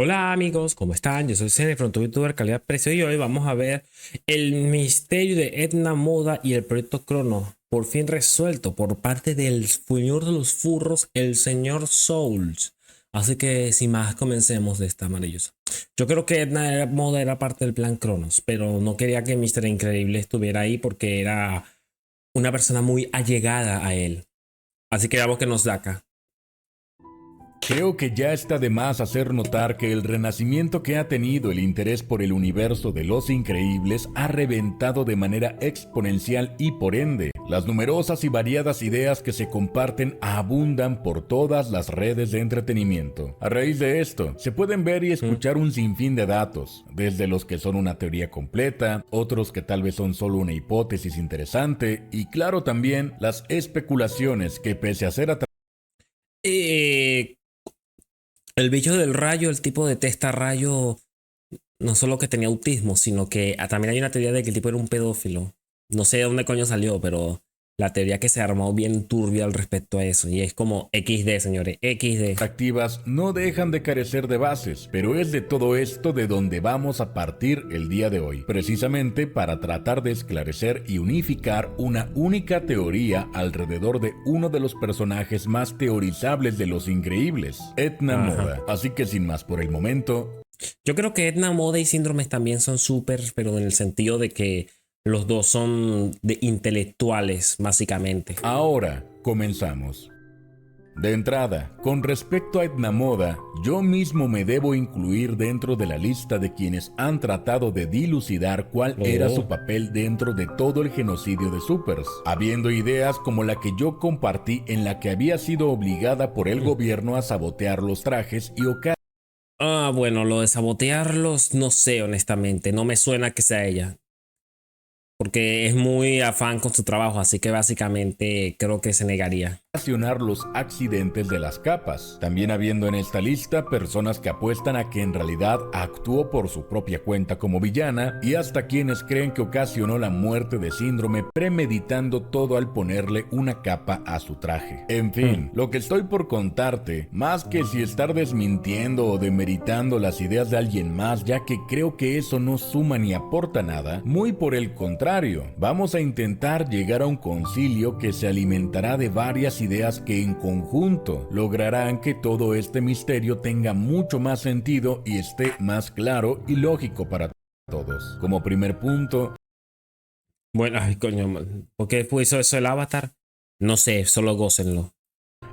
Hola amigos, ¿cómo están? Yo soy Cene, Fronto YouTuber Calidad Precio y hoy vamos a ver el misterio de Edna Moda y el proyecto Crono, por fin resuelto por parte del señor de los furros, el señor Souls. Así que sin más, comencemos de esta maravillosa. Yo creo que Moda era parte del plan Cronos, pero no quería que Mr. Increíble estuviera ahí porque era una persona muy allegada a él. Así que veamos que nos da acá. Creo que ya está de más hacer notar que el renacimiento que ha tenido el interés por el universo de los increíbles ha reventado de manera exponencial y por ende, las numerosas y variadas ideas que se comparten abundan por todas las redes de entretenimiento. A raíz de esto, se pueden ver y escuchar un sinfín de datos, desde los que son una teoría completa, otros que tal vez son solo una hipótesis interesante, y claro también las especulaciones que pese a ser Eh, El bicho del rayo, el tipo de testa rayo, no solo que tenía autismo, sino que también hay una teoría de que el tipo era un pedófilo. No sé de dónde coño salió, pero la teoría que se armó bien turbia al respecto a eso. Y es como XD, señores, XD. activas no dejan de carecer de bases, pero es de todo esto de donde vamos a partir el día de hoy, precisamente para tratar de esclarecer y unificar una única teoría alrededor de uno de los personajes más teorizables de Los Increíbles, Edna Ajá. Moda. Así que sin más por el momento, Yo creo que Edna Moda y Síndromes también son súper, pero en el sentido de que los dos son de intelectuales, básicamente. ahora comenzamos. De entrada, con respecto a Edna Moda, yo mismo me debo incluir dentro de la lista de quienes han tratado de dilucidar cuál era su Oh. papel dentro de todo el genocidio de Supers, habiendo ideas como la que yo compartí en la que había sido obligada por el gobierno a sabotear los trajes y Bueno, lo de sabotearlos, no sé, honestamente. No me suena que sea ella. Porque es muy afán con su trabajo, así que básicamente creo que se negaría. ocasionar los accidentes de las capas, también habiendo en esta lista personas que apuestan a que en realidad actuó por su propia cuenta como villana y hasta quienes creen que ocasionó la muerte de Síndrome premeditando todo al ponerle una capa a su traje. En fin, lo que estoy por contarte, más que si estar desmintiendo o demeritando las ideas de alguien más, ya que creo que eso no suma ni aporta nada, muy por el contrario, vamos a intentar llegar a un concilio que se alimentará de varias ideas que en conjunto lograrán que todo este misterio tenga mucho más sentido y esté más claro y lógico para todos. Como primer punto, Bueno, ay, coño, ¿por qué puso eso el avatar? No sé, solo gócenlo.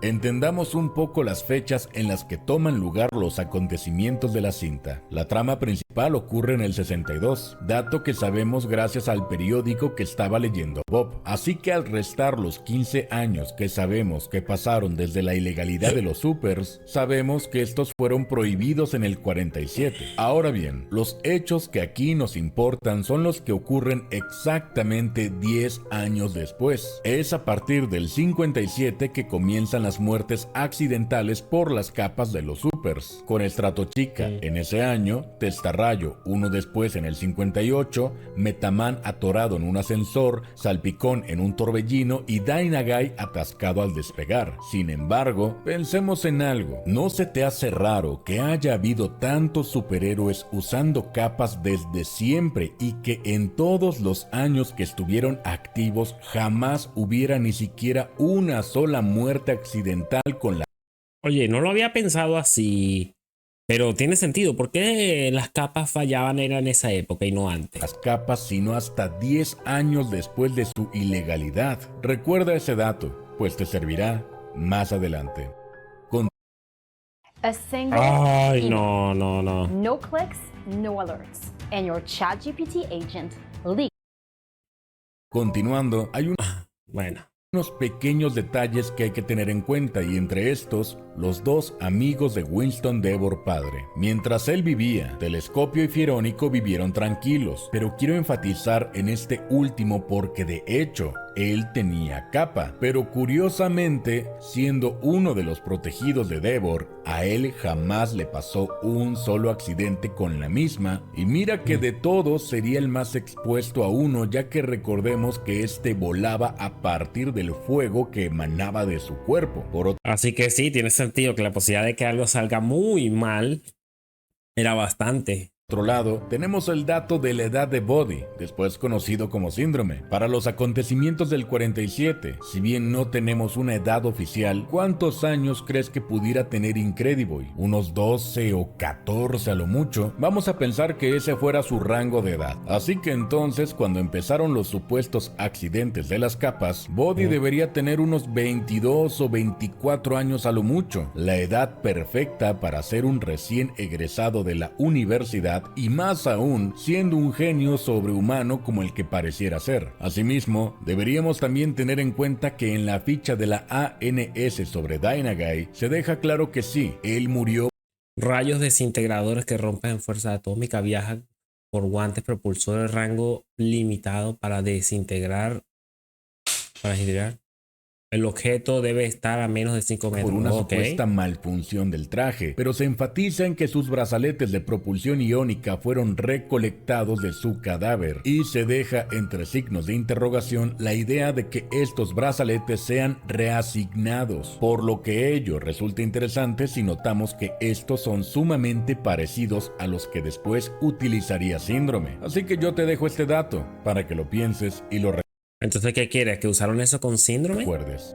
entendamos un poco las fechas en las que toman lugar los acontecimientos de la cinta. La trama principal ocurre en el 62, dato que sabemos gracias al periódico que estaba leyendo Bob. Así que al restar los 15 años que sabemos que pasaron desde la ilegalidad de los supers, sabemos que estos fueron prohibidos en el 47. Ahora bien, los hechos que aquí nos importan son los que ocurren exactamente 10 años después. Es a partir del 57 que comienzan las muertes accidentales por las capas de los supers, con Stratochica en ese año, Testarrayo uno después en el 58, Metaman atorado en un ascensor, Salpicón en un torbellino y Dynaguy atascado al despegar. Sin embargo, pensemos en algo, ¿no se te hace raro que haya habido tantos superhéroes usando capas desde siempre y que en todos los años que estuvieron activos jamás hubiera ni siquiera una sola muerte accidental con Oye, no lo había pensado así, pero tiene sentido. ¿Por qué las capas fallaban era en esa época y no antes? las capas, sino hasta 10 años después de su ilegalidad? Recuerda ese dato, pues te servirá más adelante. A single Ay, email, no, no, no. no clicks, no alerts, and your ChatGPT agent leaks. Continuando, hay Bueno. unos pequeños detalles que hay que tener en cuenta y entre estos, los dos amigos de Winston Devor padre. Mientras él vivía, Telescopio y Fierónico vivieron tranquilos, pero quiero enfatizar en este último porque de hecho, él tenía capa, pero curiosamente, siendo uno de los protegidos de Devor, a él jamás le pasó un solo accidente con la misma, y mira que de todos sería el más expuesto a uno, ya que recordemos que este volaba a partir del fuego que emanaba de su cuerpo. Por Así que sí, tiene sentido que la posibilidad de que algo salga muy mal Era bastante. Por otro lado, tenemos el dato de la edad de Body, después conocido como síndrome. Para los acontecimientos del 47, si bien no tenemos una edad oficial, ¿cuántos años crees que pudiera tener Incrediboy? ¿Unos 12 o 14 a lo mucho? Vamos a pensar que ese fuera su rango de edad. Así que entonces, cuando empezaron los supuestos accidentes de las capas, Body debería tener unos 22 o 24 años a lo mucho, la edad perfecta para ser un recién egresado de la universidad y más aún siendo un genio sobrehumano como el que pareciera ser. Asimismo, deberíamos también tener en cuenta que en la ficha de la ANS sobre Dynaguy se deja claro que sí, él murió. Rayos desintegradores que rompen fuerza atómica viajan por guantes propulsores rango limitado para desintegrar. El objeto debe estar a menos de 5 metros. Por una supuesta malfunción del traje, pero se enfatiza en que sus brazaletes de propulsión iónica fueron recolectados de su cadáver y se deja entre signos de interrogación la idea de que estos brazaletes sean reasignados, por lo que ello resulta interesante si notamos que estos son sumamente parecidos a los que después utilizaría Síndrome. Así que yo te dejo este dato para que lo pienses y lo Entonces, ¿qué quieres? ¿Que usaron eso con síndrome? recuerdes.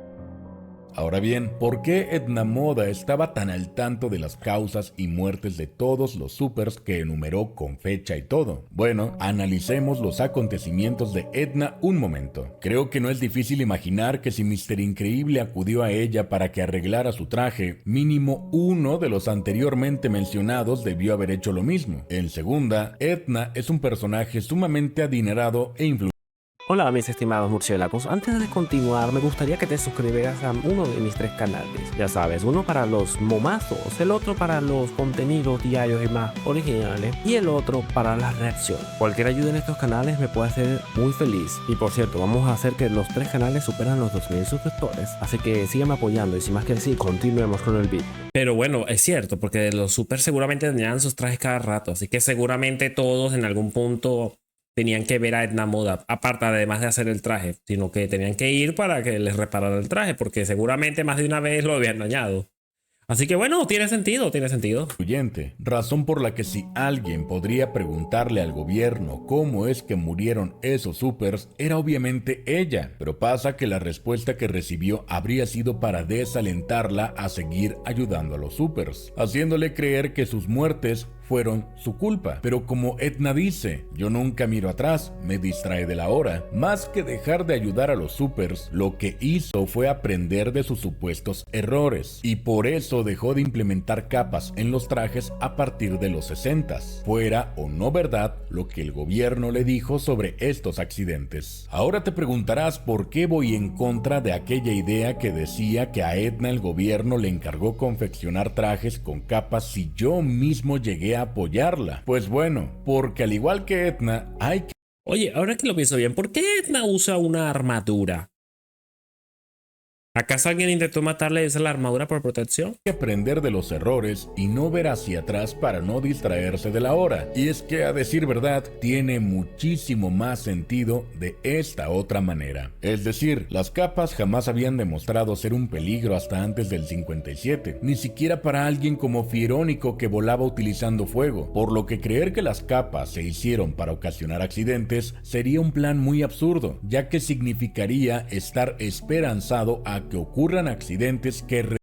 Ahora bien, ¿por qué Edna Moda estaba tan al tanto de las causas y muertes de todos los supers que enumeró con fecha y todo? Bueno, analicemos los acontecimientos de Edna un momento. Creo que no es difícil imaginar que si Mr. Increíble acudió a ella para que arreglara su traje, mínimo uno de los anteriormente mencionados debió haber hecho lo mismo. En segunda, Edna es un personaje sumamente adinerado e influyente. Hola mis estimados murciélagos, antes de continuar me gustaría que te suscribieras a uno de mis 3 canales. Ya sabes, uno para los momazos, el otro para los contenidos diarios y más originales y el otro para las reacciones. Cualquier ayuda en estos canales me puede hacer muy feliz. Y por cierto, vamos a hacer que los 3 canales superan los 2000 suscriptores, así que síganme apoyando y sin más que decir, continuemos con el vídeo. Pero bueno, es cierto, porque los super seguramente tendrían sus trajes cada rato, así que seguramente todos en algún punto tenían que ver a Edna Moda, aparte además de hacer el traje, sino que tenían que ir para que les reparara el traje, porque seguramente más de una vez lo habían dañado. Así que bueno, tiene sentido, tiene sentido. Razón por la que si alguien podría preguntarle al gobierno cómo es que murieron esos supers, era obviamente ella. Pero pasa que la respuesta que recibió habría sido para desalentarla a seguir ayudando a los supers, haciéndole creer que sus muertes fueron su culpa. Pero como Edna dice, yo nunca miro atrás, me distrae de la hora. Más que dejar de ayudar a los supers, lo que hizo fue aprender de sus supuestos errores. Y por eso dejó de implementar capas en los trajes a partir de los 60s. Fuera o no verdad lo que el gobierno le dijo sobre estos accidentes. Ahora te preguntarás por qué voy en contra de aquella idea que decía que a Edna el gobierno le encargó confeccionar trajes con capas si yo mismo llegué a apoyarla. Pues bueno, porque al igual que Edna, hay que... Oye, ahora que lo pienso bien, ¿por qué Edna usa una armadura? ¿Acaso alguien intentó matarle y usar la armadura por protección? aprender de los errores y no ver hacia atrás para no distraerse de la hora. Y es que, a decir verdad, tiene muchísimo más sentido de esta otra manera. Es decir, las capas jamás habían demostrado ser un peligro hasta antes del 57, ni siquiera para alguien como Fierónico que volaba utilizando fuego, por lo que creer que las capas se hicieron para ocasionar accidentes sería un plan muy absurdo, ya que significaría estar esperanzado a que ocurran accidentes que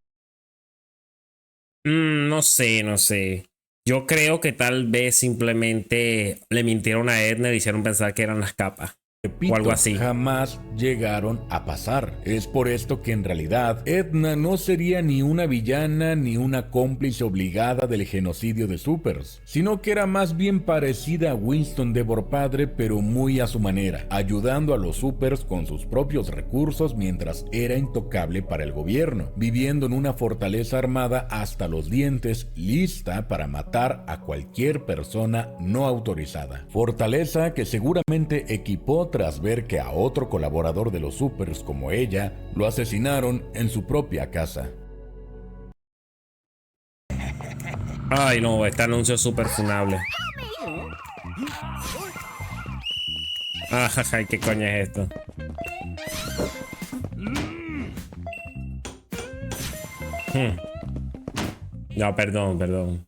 No sé. Yo creo que tal vez simplemente le mintieron a Edna y le hicieron pensar que eran las capas. repito, O algo así. jamás llegaron a pasar. Es por esto que en realidad Edna no sería ni una villana ni una cómplice obligada del genocidio de supers, sino que era más bien parecida a Winston Devor padre, pero muy a su manera, ayudando a los supers con sus propios recursos mientras era intocable para el gobierno, viviendo en una fortaleza armada hasta los dientes, lista para matar a cualquier persona no autorizada. Fortaleza que seguramente equipó tras ver que a otro colaborador de los supers como ella lo asesinaron en su propia casa. Ay, no, este anuncio es súper funable. Ay, ¿qué coño es esto? No, perdón.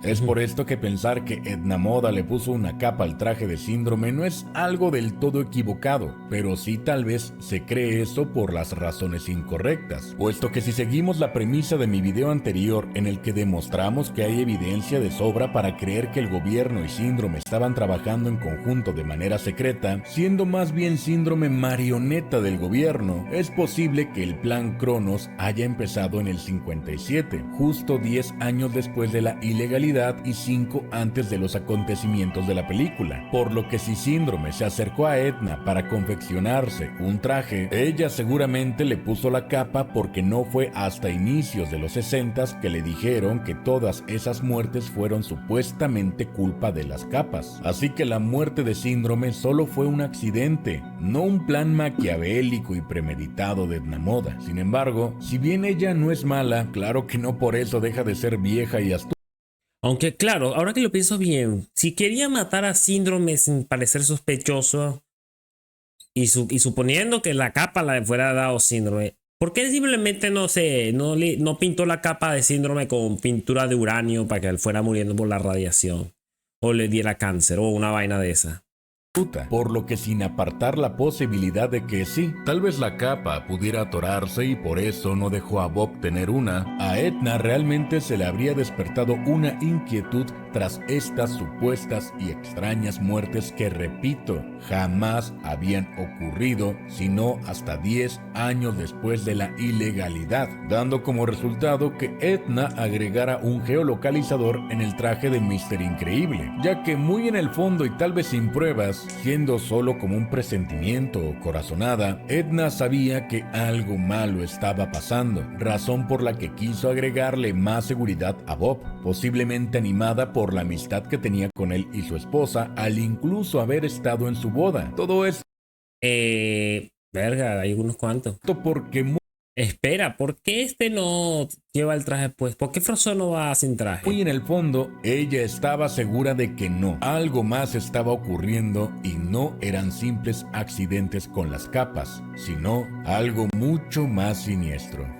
Es por esto que pensar que Edna Moda le puso una capa al traje de Síndrome no es algo del todo equivocado, pero sí tal vez se cree eso por las razones incorrectas, puesto que si seguimos la premisa de mi video anterior en el que demostramos que hay evidencia de sobra para creer que el gobierno y Síndrome estaban trabajando en conjunto de manera secreta, siendo más bien Síndrome marioneta del gobierno, es posible que el plan Cronos haya empezado en el 57, justo 10 años después de la ilegalidad y 5 antes de los acontecimientos de la película, por lo que si Síndrome se acercó a Edna para confeccionarse un traje, ella seguramente le puso la capa porque no fue hasta inicios de los 60 que le dijeron que todas esas muertes fueron supuestamente culpa de las capas, así que la muerte de Síndrome solo fue un accidente, no un plan maquiavélico y premeditado de Edna Moda. Sin embargo, si bien ella no es mala, claro que no por eso deja de ser vieja y astuta. Aunque claro, ahora que lo pienso bien, si quería matar a Síndrome sin parecer sospechoso y suponiendo que la capa la fuera dado Síndrome, ¿por qué simplemente no pintó la capa de Síndrome con pintura de uranio para que él fuera muriendo por la radiación? O le diera cáncer o una vaina de esa. Por lo que sin apartar la posibilidad de que sí, tal vez la capa pudiera atorarse y por eso no dejó a Bob tener una, a Edna realmente se le habría despertado una inquietud tras estas supuestas y extrañas muertes que, repito, jamás habían ocurrido sino hasta 10 años después de la ilegalidad, dando como resultado que Edna agregara un geolocalizador en el traje de Mr. Increíble, ya que muy en el fondo y tal vez sin pruebas, siendo solo como un presentimiento o corazonada, Edna sabía que algo malo estaba pasando, razón por la que quiso agregarle más seguridad a Bob, posiblemente animada por la amistad que tenía con él y su esposa al incluso haber estado en su boda. Todo esto Verga, hay unos cuantos. porque Espera, ¿por qué este no lleva el traje pues? ¿Por qué Frozone no va sin traje? muy en el fondo, ella estaba segura de que no. Algo más estaba ocurriendo y no eran simples accidentes con las capas, sino algo mucho más siniestro.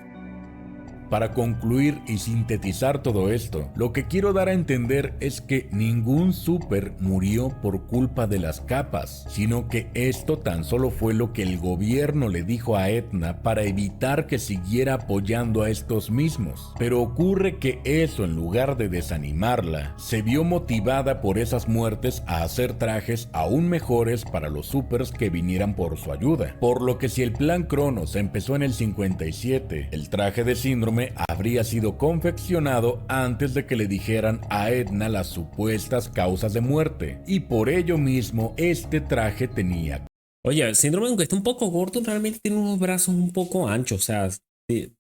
Para concluir y sintetizar todo esto, lo que quiero dar a entender es que ningún super murió por culpa de las capas, sino que esto tan solo fue lo que el gobierno le dijo a Edna para evitar que siguiera apoyando a estos mismos. Pero ocurre que eso, en lugar de desanimarla, se vio motivada por esas muertes a hacer trajes aún mejores para los supers que vinieran por su ayuda. Por lo que si el plan Cronos empezó en el 57, el traje de Síndrome habría sido confeccionado antes de que le dijeran a Edna las supuestas causas de muerte, y por ello mismo este traje tenía. Oye, el Síndrome, aunque está un poco gordo, realmente tiene unos brazos un poco anchos, o sea,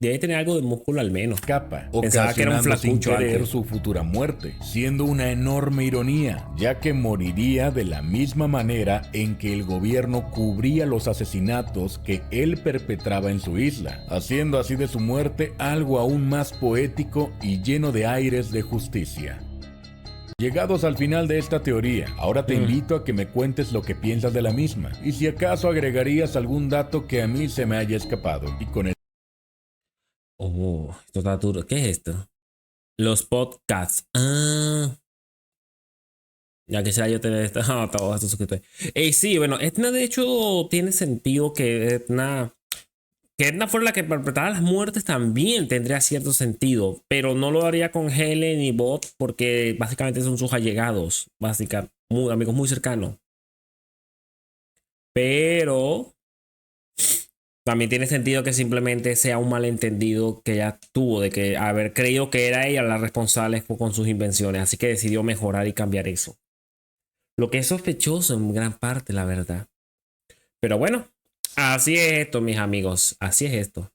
debe tener algo de músculo al menos. Capa, Pensaba que era un ocasionando sin flacucho querer antes. su futura muerte, siendo una enorme ironía, ya que moriría de la misma manera en que el gobierno cubría los asesinatos que él perpetraba en su isla, haciendo así de su muerte algo aún más poético y lleno de aires de justicia. Llegados al final de esta teoría, ahora te invito a que me cuentes lo que piensas de la misma, y si acaso agregarías algún dato que a mí se me haya escapado, y con el Oh, esto está duro. ¿Qué es esto? Los podcasts. Ya que sea yo tener esta. Todos estos suscriptores. Sí, bueno, Edna de hecho tiene sentido que Edna fuera la que perpetrara las muertes también tendría cierto sentido, pero no lo haría con Helen y Bob porque básicamente son sus allegados, básicamente, amigos muy cercanos. Pero también tiene sentido que simplemente sea un malentendido que ella tuvo de que haber creído que era ella la responsable con sus invenciones, así que decidió mejorar y cambiar eso. Lo que es sospechoso en gran parte, la verdad. Pero bueno, así es esto, mis amigos, así es esto.